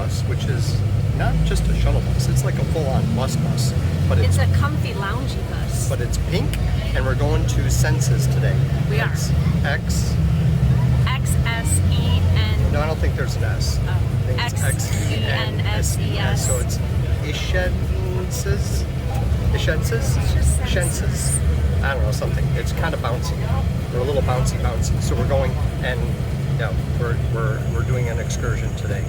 bus, which is not just a shuttle bus, it's like a full-on bus, but It's a comfy, loungy bus. but it's pink, and we're going to Xenses today. We are. It's X-S-E-N. No, I don't think there's an S. I think it's X-E-N-S-E-S. So it's Xenses? It's just Xenses. I don't know, something. It's kind of bouncy. We're a little bouncy. So we're going, and yeah, we're doing an excursion today.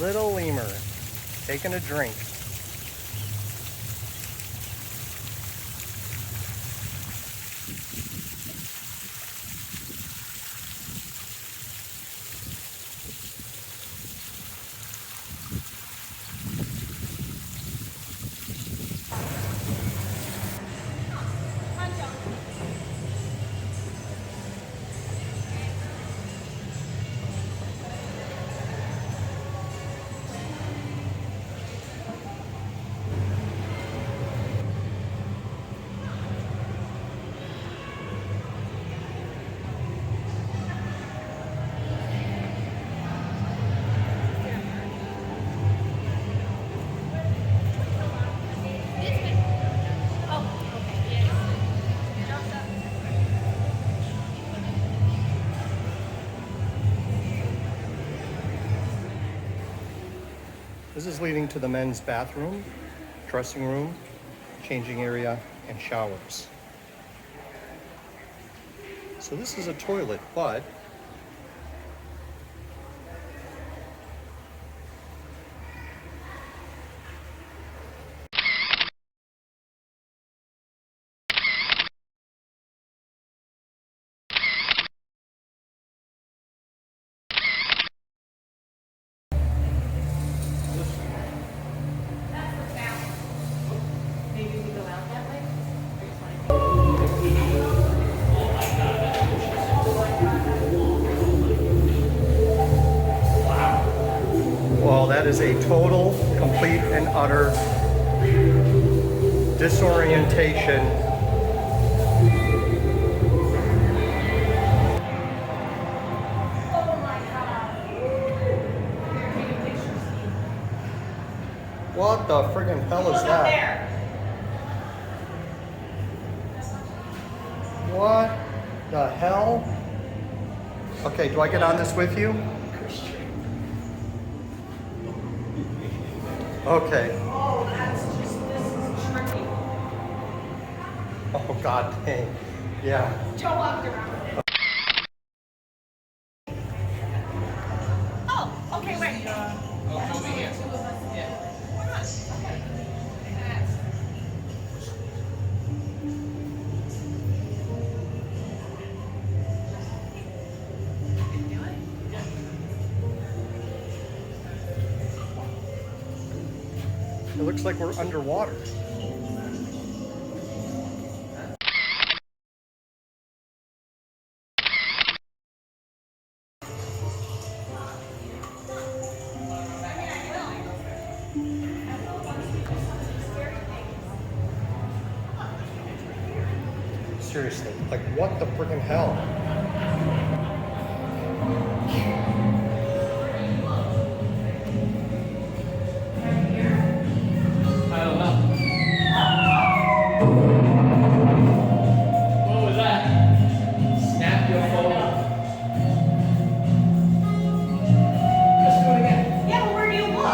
Little lemur taking a drink. This is leading to the men's bathroom, dressing room, changing area, and showers. So this is a toilet, but well, that is a total, complete, and utter disorientation. What the friggin' hell is that? What the hell? Okay, do I get on this with you? Okay. Oh, that's just, this is tricky. Oh, god dang. Yeah. Joe walked around with it. Oh, okay, wait. It looks like we're underwater. Seriously, like what the friggin' hell? Yeah, but where do you look?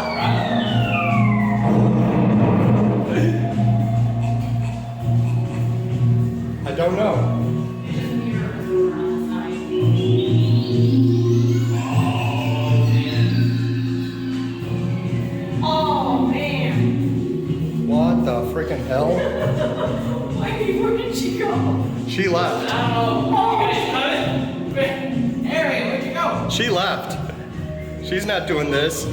I don't know. Oh, man. What the freaking hell? Wait, where did she go? She left. Harry, where'd you go? She left. She's not doing this.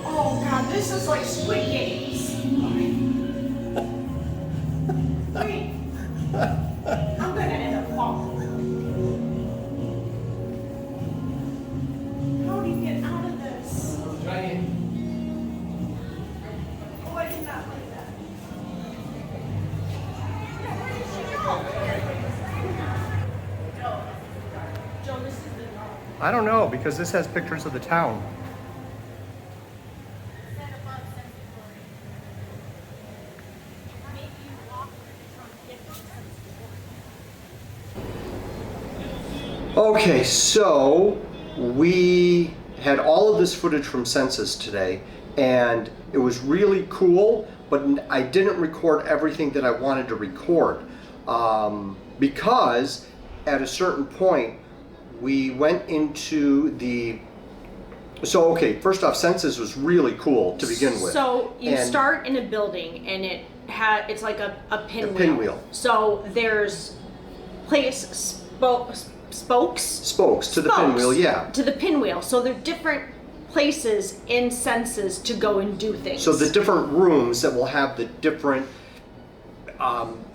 Oh, God, this is like Squid Games. Wait. I don't know, because this has pictures of the town. Okay, so we had all of this footage from Xenses today, and it was really cool, but I didn't record everything that I wanted to record because at a certain point we went into the... So, okay, first off, Xenses was really cool to begin with. So you And start in a building and it's like a pinwheel. A pinwheel. So there's spokes to the pinwheel, yeah. To the pinwheel. So there are different places in Xenses to go and do things. So the different rooms that will have the different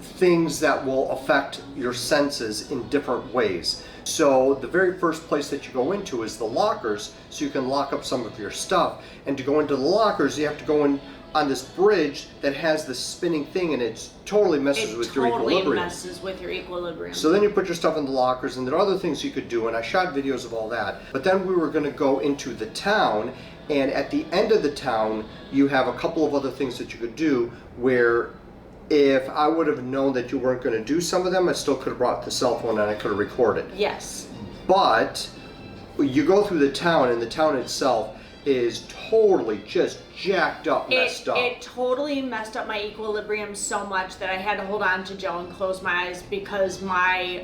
things that will affect your senses in different ways. So the very first place that you go into is the lockers, so you can lock up some of your stuff. And to go into the lockers, you have to go in on this bridge that has this spinning thing, and it totally messes with your equilibrium. It totally messes with your equilibrium. So then you put your stuff in the lockers, and there are other things you could do, and I shot videos of all that. But then we were going to go into the town, and at the end of the town, you have a couple of other things that you could do where if I would have known that you weren't going to do some of them, I still could have brought the cell phone and I could have recorded. Yes. But you go through the town, and the town itself is totally just jacked up, messed up. It totally messed up my equilibrium so much that I had to hold on to Joe and close my eyes because my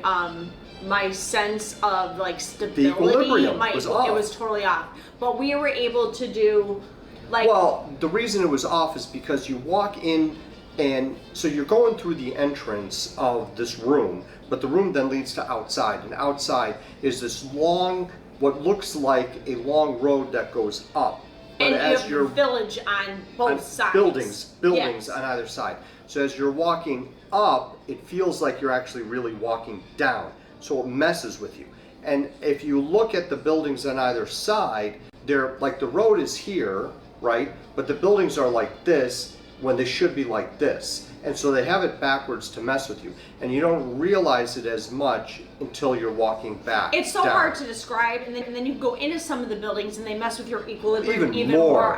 my sense of like stability, The equilibrium was off. It was totally off. But we were able to do like... Well, the reason it was off is because you walk in, and so you're going through the entrance of this room, but the room then leads to outside, and outside is this long, what looks like a long road that goes up. But and as you have village on both sides. Buildings Yes. on either side. So as you're walking up, it feels like you're actually really walking down. So it messes with you. And if you look at the buildings on either side, they're like, the road is here, right? But the buildings are like this when they should be like this. And so they have it backwards to mess with you. And you don't realize it as much until you're walking back. It's so down. hard to describe, and then you go into some of the buildings and they mess with your equilibrium Even more.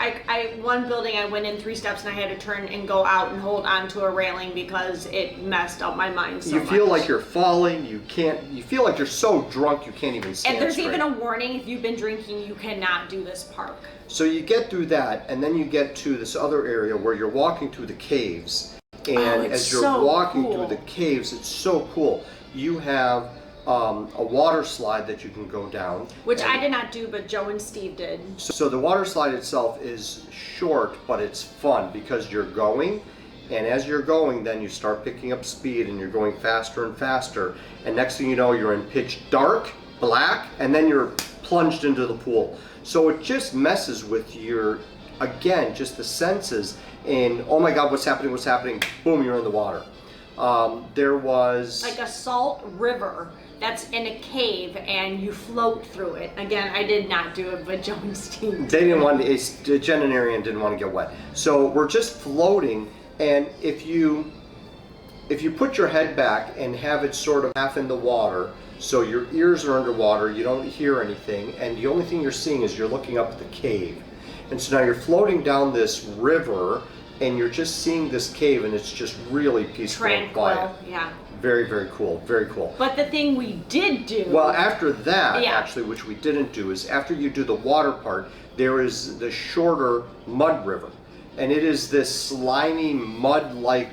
One building I went in 3 steps and I had to turn and go out and hold onto a railing because it messed up my mind so much. You feel like you're falling, you feel like you're so drunk you can't even stand And there's straight. even a warning, if you've been drinking, you cannot do this park. So you get through that, and then you get to this other area where you're walking through the caves. And it's as you're so walking cool. through the caves, it's so cool. You have a water slide that you can go down. Which I did not do, but Joe and Steve did. So the water slide itself is short, but it's fun because you're going, and as you're going, then you start picking up speed, and you're going faster and faster. And next thing you know, you're in pitch dark, black, and then you're plunged into the pool. So it just messes with your, again, just the senses. And oh my God, what's happening, boom, you're in the water. There was... Like a salt river that's in a cave and you float through it. Again, I did not do it, but Joe and Steve They didn't want to, Jen and Arian didn't want to get wet. So we're just floating, and if you put your head back and have it sort of half in the water, so your ears are underwater, you don't hear anything, and the only thing you're seeing is you're looking up at the cave. And so now you're floating down this river, and you're just seeing this cave, and it's just really peaceful and quiet. Tranquil, yeah. Very, very cool, very cool. But the thing we did do... Well, after that, Yeah. actually, which we didn't do, is after you do the water part, there is the shorter mud river. And it is this slimy, mud-like,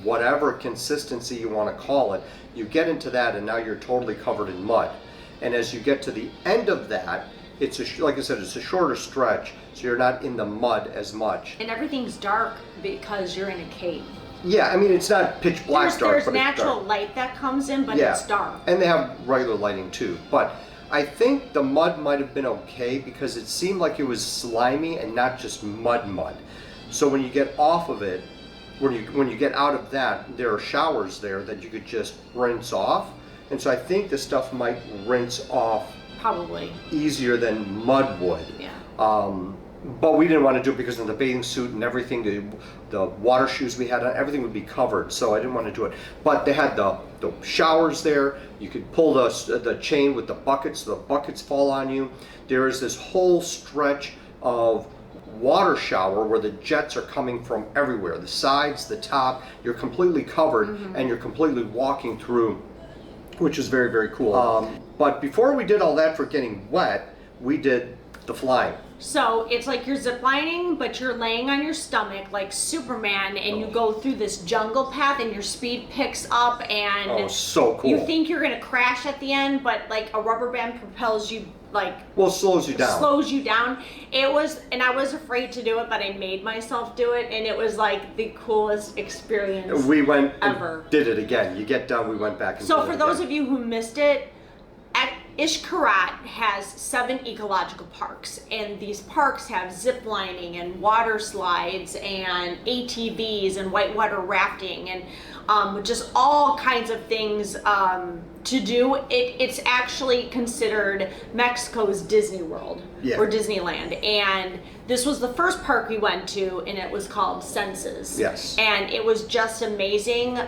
whatever consistency you want to call it. You get into that, and now you're totally covered in mud. And as you get to the end of that, it's like I said, it's a shorter stretch, so you're not in the mud as much. And everything's dark because you're in a cave. Yeah, I mean, it's not pitch black dark, There's but natural it's dark. light that comes in, but Yeah. it's dark. And they have regular lighting too. But I think the mud might have been okay because it seemed like it was slimy and not just mud. So when you get off of it, when you get out of that, there are showers there that you could just rinse off. And so I think the stuff might rinse off Probably. easier than mud would. Yeah. But we didn't want to do it because of the bathing suit and everything, the water shoes we had on, everything would be covered, so I didn't want to do it. But they had the showers there. You could pull the chain with the buckets fall on you. There is this whole stretch of water shower where the jets are coming from everywhere, the sides, the top. You're completely covered, and you're completely walking through, which is very, very cool. But before we did all that for getting wet, we did the flying. So it's like you're ziplining, but you're laying on your stomach like Superman, and you go through this jungle path, and your speed picks up, and Oh, so cool. you think you're gonna crash at the end, but like a rubber band propels you, like, Well, it slows you down. slows you down. It was, and I was afraid to do it, but I made myself do it, and it was like the coolest experience We went ever. and did it again. You get done, we went back and So did for it those again. of you who missed it, Xcaret has 7 ecological parks, and these parks have zip lining and water slides and ATVs and whitewater rafting and just all kinds of things to do. It's actually considered Mexico's Disney World or Disneyland, and this was the first park we went to, and it was called Xenses. Yes. And it was just amazing.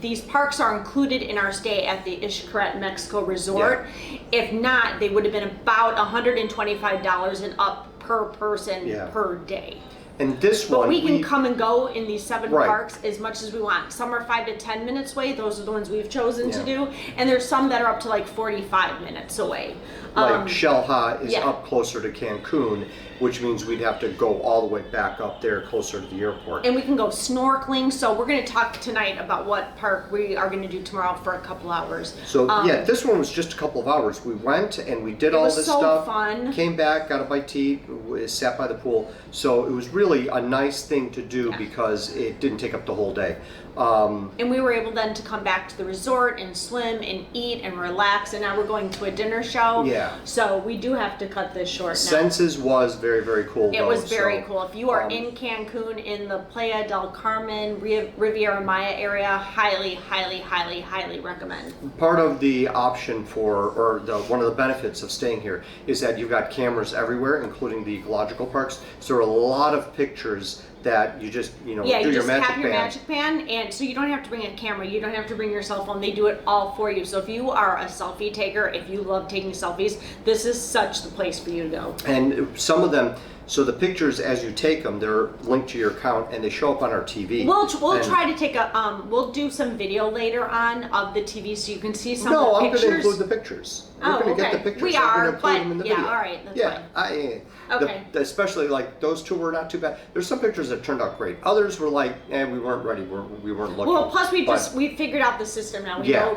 These parks are included in our stay at the Xcaret Mexico Resort. If not, they would have been about $125 and up per person per day. And this But one, we can come and go in these 7 Right. parks as much as we want. Some are 5 to 10 minutes away. Those are the ones we've chosen to do. And there's some that are up to like 45 minutes away. like Xel-Ha is yeah. up closer to Cancun, which means we'd have to go all the way back up there closer to the airport. And we can go snorkeling. So we're going to talk tonight about what park we are going to do tomorrow for a couple hours. So yeah, this one was just a couple of hours. We went and we did all this so stuff. Fun. Came back, got a bite to eat, sat by the pool. So it was really a nice thing to do because it didn't take up the whole day. And we were able then to come back to the resort and swim and eat and relax. And now we're going to a dinner show. Yeah. So we do have to cut this short now. Xenses was very, very cool. It was very cool. If you are in Cancun, in the Playa del Carmen, Riviera Maya area, highly, highly, highly, highly recommend. Part of the option for, or one of the benefits of staying here is that you've got cameras everywhere, including the ecological parks. So there are a lot of pictures that you just, do you your just magic have your band. magic band, and so you don't have to bring a camera, you don't have to bring your cell phone, they do it all for you. So if you are a selfie taker, if you love taking selfies, this is such the place for you to go. And some of them, so the pictures as you take them, they're linked to your account and they show up on our TV. We'll try to take a, we'll do some video later on of the TV so you can see some No, of the I'm pictures. going to include the pictures. We're going to get the pictures. We I'm are, gonna include but them in the yeah, video. all right, that's fine. Okay. Especially like those two were not too bad. There's some pictures that turned out great. Others were like, we weren't ready. We weren't looking. Well, plus we figured out the system now. We know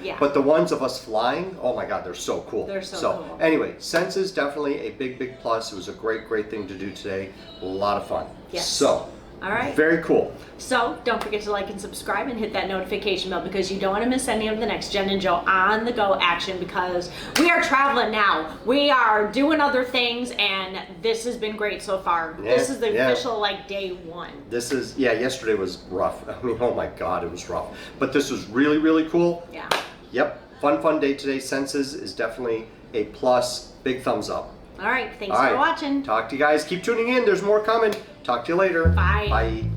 yeah. But the ones of us flying, oh my God, they're so cool. They're so cool. Anyway, Xenses definitely a big, big plus. It was a great, great thing to do today. A lot of fun. Yes. So. All right. Very cool. So don't forget to like and subscribe and hit that notification bell because you don't want to miss any of the next Jen and Joe on the go action because we are traveling now. We are doing other things and this has been great so far. Yeah, this is the official day 1. This is, yesterday was rough. I mean, oh my God, it was rough. But this was really, really cool. Yeah. Yep. Fun day today. Xenses is definitely a plus. Big thumbs up. All right. Thanks for watching. Talk to you guys. Keep tuning in. There's more coming. Talk to you later. Bye. Bye.